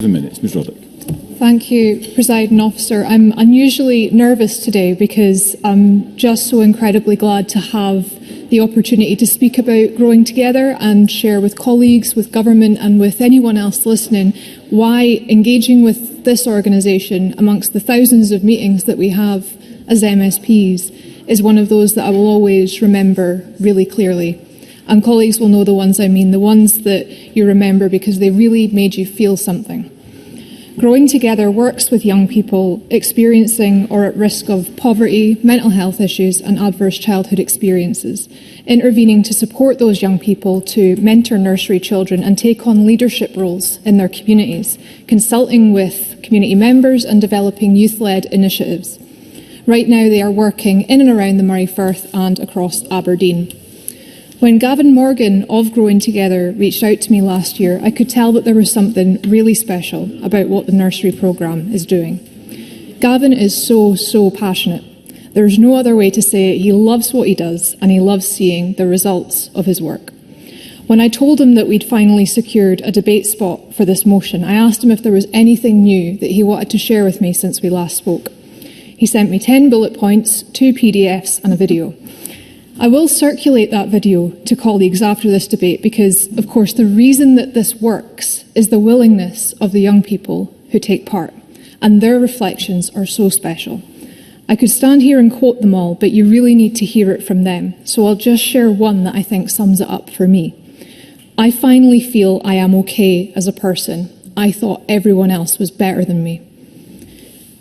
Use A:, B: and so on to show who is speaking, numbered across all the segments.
A: Minutes, Ms Roddick.
B: Thank you, Presiding Officer. I'm unusually nervous today because I'm just so incredibly glad to have the opportunity to speak about Growing Together and share with colleagues, with government and with anyone else listening why engaging with this organisation amongst the thousands of meetings that we have as MSPs is one of those that I will always remember really clearly. And colleagues will know the ones I mean, the ones that you remember because they really made you feel something. Growing Together works with young people experiencing or at risk of poverty, mental health issues and adverse childhood experiences, intervening to support those young people to mentor nursery children and take on leadership roles in their communities, consulting with community members and developing youth-led initiatives. Right now they are working in and around the Moray Firth and across Aberdeen. When Gavin Morgan of Growing Together reached out to me last year, I could tell that there was something really special about what the nursery programme is doing. Gavin is so passionate. There's no other way to say it. He loves what he does and he loves seeing the results of his work. When I told him that we'd finally secured a debate spot for this motion, I asked him if there was anything new that he wanted to share with me since we last spoke. He sent me 10 bullet points, 2 PDFs and a video. I will circulate that video to colleagues after this debate because, of course, the reason that this works is the willingness of the young people who take part, and their reflections are so special. I could stand here and quote them all, but you really need to hear it from them, so I'll just share one that I think sums it up for me. I finally feel I am okay as a person. I thought everyone else was better than me.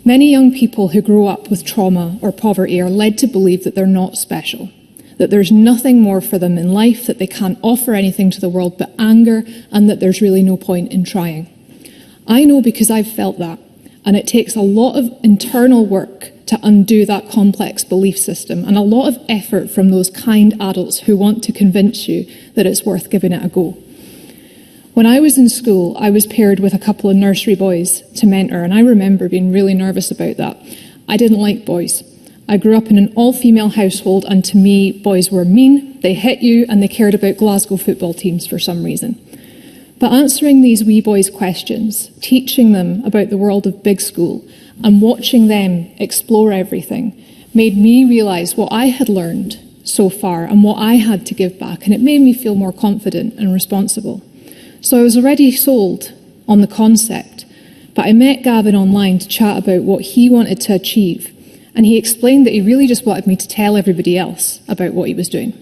B: Many young people who grow up with trauma or poverty are led to believe that they're not special, that there's nothing more for them in life, that they can't offer anything to the world but anger, and that there's really no point in trying. I know because I've felt that, and it takes a lot of internal work to undo that complex belief system, and a lot of effort from those kind adults who want to convince you that it's worth giving it a go. When I was in school, I was paired with a couple of nursery boys to mentor, and I remember being really nervous about that. I didn't like boys. I grew up in an all-female household, and to me, boys were mean, they hit you, and they cared about Glasgow football teams for some reason. But answering these wee boys' questions, teaching them about the world of big school, and watching them explore everything, made me realise what I had learned so far and what I had to give back, and it made me feel more confident and responsible. So I was already sold on the concept, but I met Gavin online to chat about what he wanted to achieve. And he explained that he really just wanted me to tell everybody else about what he was doing.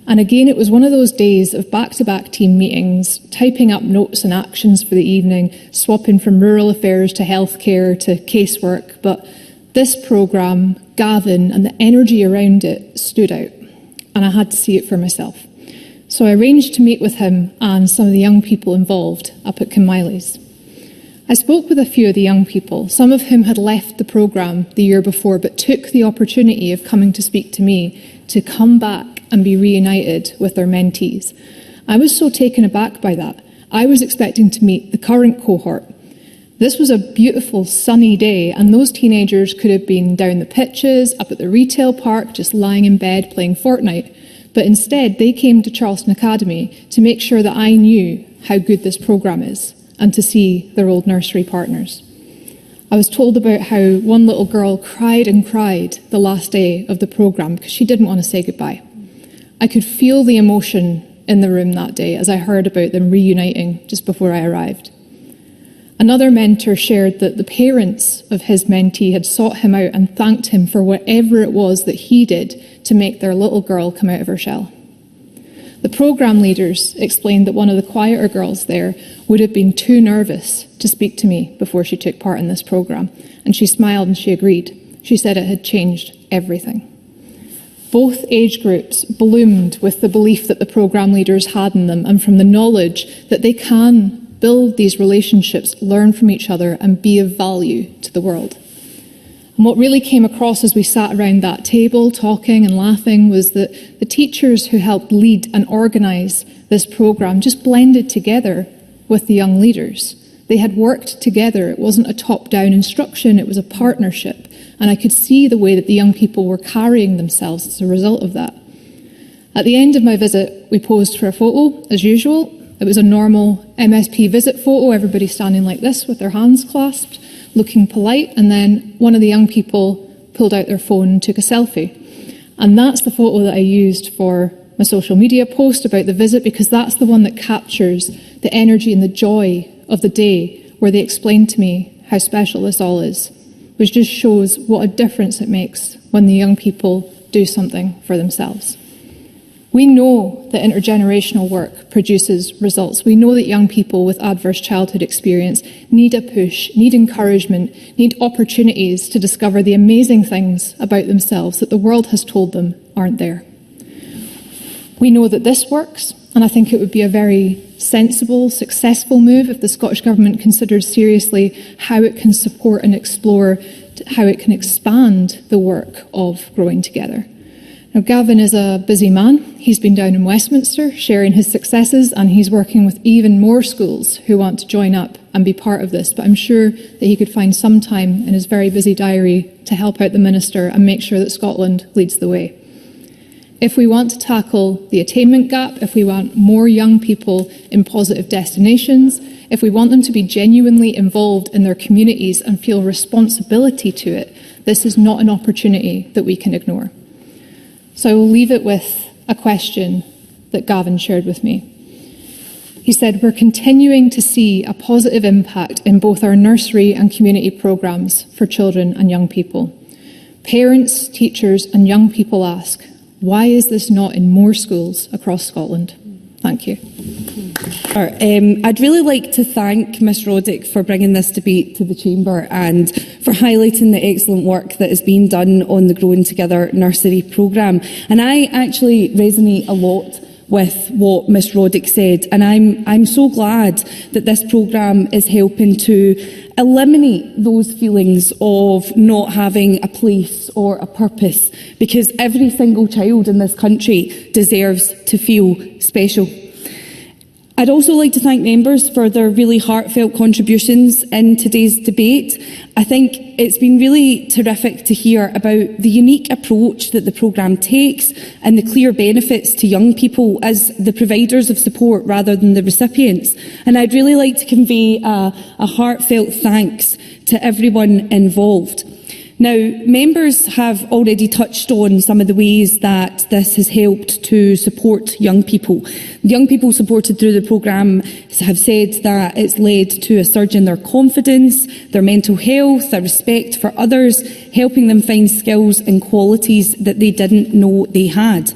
B: And again, it was one of those days of back-to-back team meetings, typing up notes and actions for the evening, swapping from rural affairs to healthcare to casework. But this programme, Gavin, and the energy around it stood out. And I had to see it for myself. So I arranged to meet with him and some of the young people involved up at Kinmiley's. I spoke with a few of the young people, some of whom had left the programme the year before but took the opportunity of coming to speak to me to come back and be reunited with their mentees. I was so taken aback by that. I was expecting to meet the current cohort. This was a beautiful sunny day and those teenagers could have been down the pitches, up at the retail park, just lying in bed playing Fortnite. But instead they came to Charleston Academy to make sure that I knew how good this programme is, and to see their old nursery partners. I was told about how one little girl cried and cried the last day of the programme because she didn't want to say goodbye. I could feel the emotion in the room that day as I heard about them reuniting just before I arrived. Another mentor shared that the parents of his mentee had sought him out and thanked him for whatever it was that he did to make their little girl come out of her shell. The programme leaders explained that one of the quieter girls there would have been too nervous to speak to me before she took part in this programme, and she smiled and she agreed. She said it had changed everything. Both age groups bloomed with the belief that the programme leaders had in them and from the knowledge that they can build these relationships, learn from each other and be of value to the world. And what really came across as we sat around that table talking and laughing was that the teachers who helped lead and organise this programme just blended together with the young leaders. They had worked together. It wasn't a top-down instruction, it was a partnership. And I could see the way that the young people were carrying themselves as a result of that. At the end of my visit, we posed for a photo, as usual, It was a normal MSP visit photo, everybody standing like this with their hands clasped, looking polite, and then one of the young people pulled out their phone and took a selfie. And that's the photo that I used for my social media post about the visit, because that's the one that captures the energy and the joy of the day, where they explained to me how special this all is, which just shows what a difference it makes when the young people do something for themselves. We know that intergenerational work produces results. We know that young people with adverse childhood experience need a push, need encouragement, need opportunities to discover the amazing things about themselves that the world has told them aren't there. We know that this works, and I think it would be a very sensible, successful move if the Scottish Government considered seriously how it can support and explore how it can expand the work of Growing Together. Now, Gavin is a busy man. He's been down in Westminster sharing his successes, and he's working with even more schools who want to join up and be part of this. But I'm sure that he could find some time in his very busy diary to help out the Minister and make sure that Scotland leads the way. If we want to tackle the attainment gap, if we want more young people in positive destinations, if we want them to be genuinely involved in their communities and feel responsibility to it, this is not an opportunity that we can ignore. So I will leave it with a question that Gavin shared with me. He said, we're continuing to see a positive impact in both our nursery and community programmes for children and young people. Parents, teachers and young people ask, why is this not in more schools across Scotland? Thank you.
A: I'd really like to thank Ms Roddick for bringing this debate to the Chamber and for highlighting the excellent work that is being done on the Growing Together nursery programme. And I actually resonate a lot with what Ms Roddick said, and I'm so glad that this programme is helping to eliminate those feelings of not having a place or a purpose, because every single child in this country deserves to feel special. I'd also like to thank members for their really heartfelt contributions in today's debate. I think it's been really terrific to hear about the unique approach that the programme takes and the clear benefits to young people as the providers of support rather than the recipients. And I'd really like to convey a heartfelt thanks to everyone involved. Now, members have already touched on some of the ways that this has helped to support young people. The young people supported through the programme have said that it's led to a surge in their confidence, their mental health, their respect for others, helping them find skills and qualities that they didn't know they had.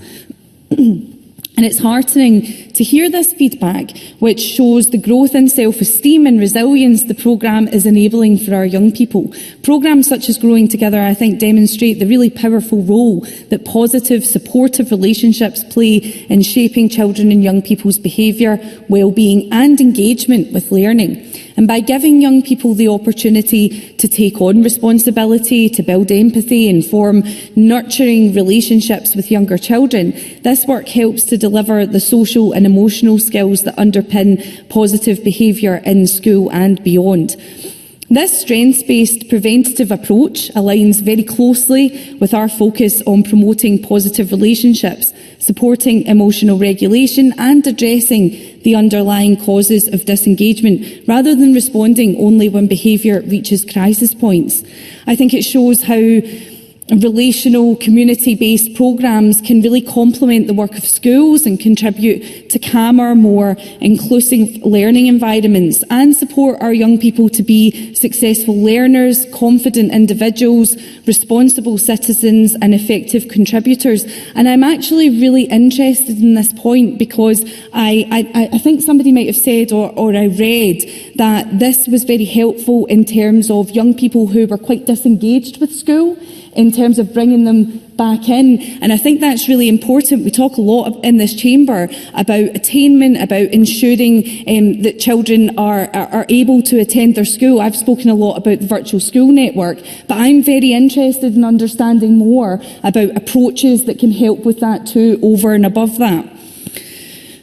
A: And it's heartening to hear this feedback, which shows the growth in self-esteem and resilience the programme is enabling for our young people. Programmes such as Growing Together, I think, demonstrate the really powerful role that positive, supportive relationships play in shaping children and young people's behaviour, well-being and engagement with learning. And by giving young people the opportunity to take on responsibility, to build empathy and form nurturing relationships with younger children, this work helps to deliver the social and emotional skills that underpin positive behaviour in school and beyond. This strengths-based preventative approach aligns very closely with our focus on promoting positive relationships, supporting emotional regulation and addressing the underlying causes of disengagement, rather than responding only when behaviour reaches crisis points. I think it shows how relational, community-based programmes can really complement the work of schools and contribute to calmer, more inclusive learning environments and support our young people to be successful learners, confident individuals, responsible citizens and effective contributors. And I'm actually really interested in this point because I think somebody might have said or I read that this was very helpful in terms of young people who were quite disengaged with school, in terms of bringing them back in. And I think that's really important. We talk a lot in this chamber about attainment, about ensuring that children are able to attend their school. I've spoken a lot about the virtual school network, but I'm very interested in understanding more about approaches that can help with that too, over and above that.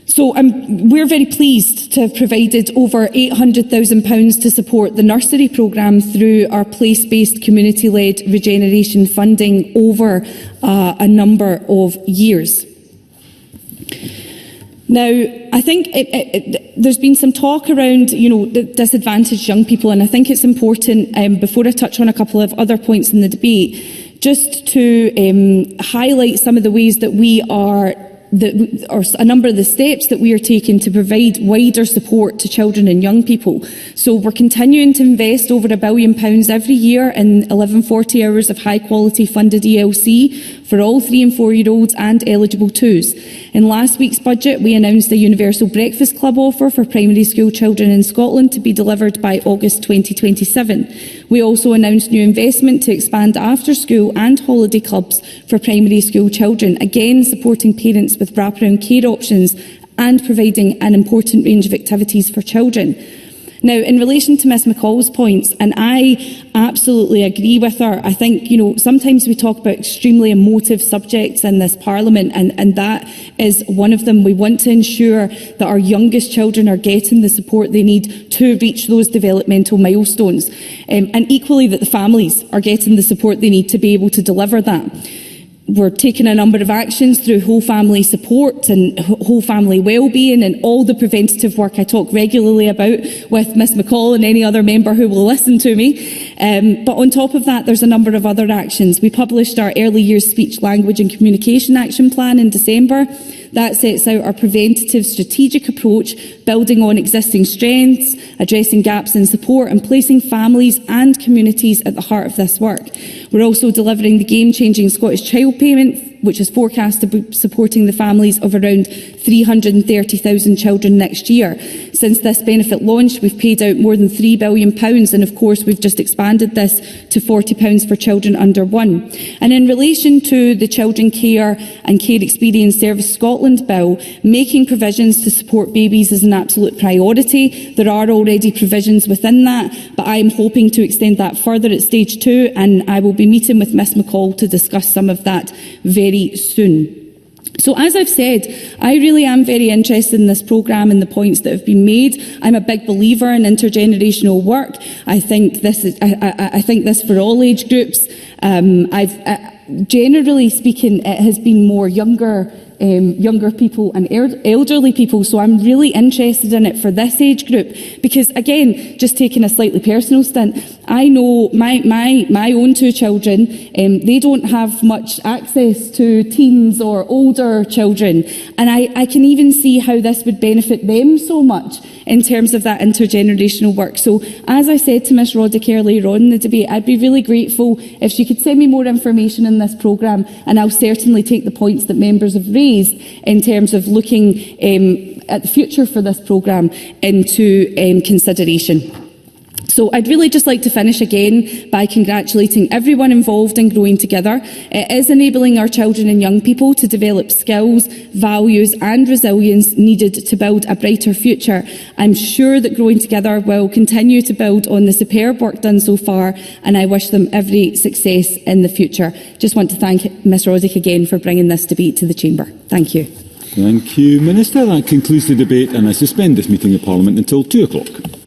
A: So we're very pleased to have provided over £800,000 to support the nursery programme through our place-based community-led regeneration funding over a number of years. Now, I think there's been some talk around, the disadvantaged young people, and I think it's important, before I touch on a couple of other points in the debate, just to highlight some of the ways that we are, or a number of the steps that we are taking to provide wider support to children and young people. So we're continuing to invest over £1 billion every year in 1140 hours of high quality funded ELC for all 3 and 4 year olds and eligible twos. In last week's budget, we announced a universal breakfast club offer for primary school children in Scotland to be delivered by August 2027. We also announced new investment to expand after school and holiday clubs for primary school children, again supporting parents with wraparound care options and providing an important range of activities for children. Now, in relation to Ms McCall's points, and I absolutely agree with her, I think, sometimes we talk about extremely emotive subjects in this Parliament, and that is one of them. We want to ensure that our youngest children are getting the support they need to reach those developmental milestones, and equally that the families are getting the support they need to be able to deliver that. We're taking a number of actions through whole family support and whole family wellbeing and all the preventative work I talk regularly about with Ms McCall and any other member who will listen to me. But on top of that, there's a number of other actions. We published our Early Years Speech, Language and Communication Action Plan in December. That sets out our preventative strategic approach, building on existing strengths, addressing gaps in support and placing families and communities at the heart of this work. We're also delivering the game-changing Scottish Child Payment, which is forecast to be supporting the families of around 330,000 children next year. Since this benefit launched, we've paid out more than £3 billion, and of course we've just expanded this to £40 for children under 1. And in relation to the Children Care and Care Experience Service Scotland Bill, making provisions to support babies is an absolute priority. There are already provisions within that, but I am hoping to extend that further at stage 2, and I will be meeting with Ms McCall to discuss some of that very soon. So as I've said, I really am very interested in this programme and the points that have been made. I'm a big believer in intergenerational work. I think this for all age groups. Generally speaking, it has been more younger people and elderly people, so I'm really interested in it for this age group because, again, just taking a slightly personal stint, I know my own 2 children, they don't have much access to teens or older children, and I can even see how this would benefit them so much in terms of that intergenerational work. So as I said to Ms Roddick earlier on in the debate, I'd be really grateful if she could send me more information in this programme, and I'll certainly take the points that members have raised in terms of looking at the future for this programme into consideration. So I'd really just like to finish again by congratulating everyone involved in Growing Together. It is enabling our children and young people to develop skills, values and resilience needed to build a brighter future. I'm sure that Growing Together will continue to build on the superb work done so far, and I wish them every success in the future. Just want to thank Ms Roddick again for bringing this debate to the Chamber. Thank you.
C: Thank you, Minister. That concludes the debate, and I suspend this meeting of Parliament until 2 o'clock.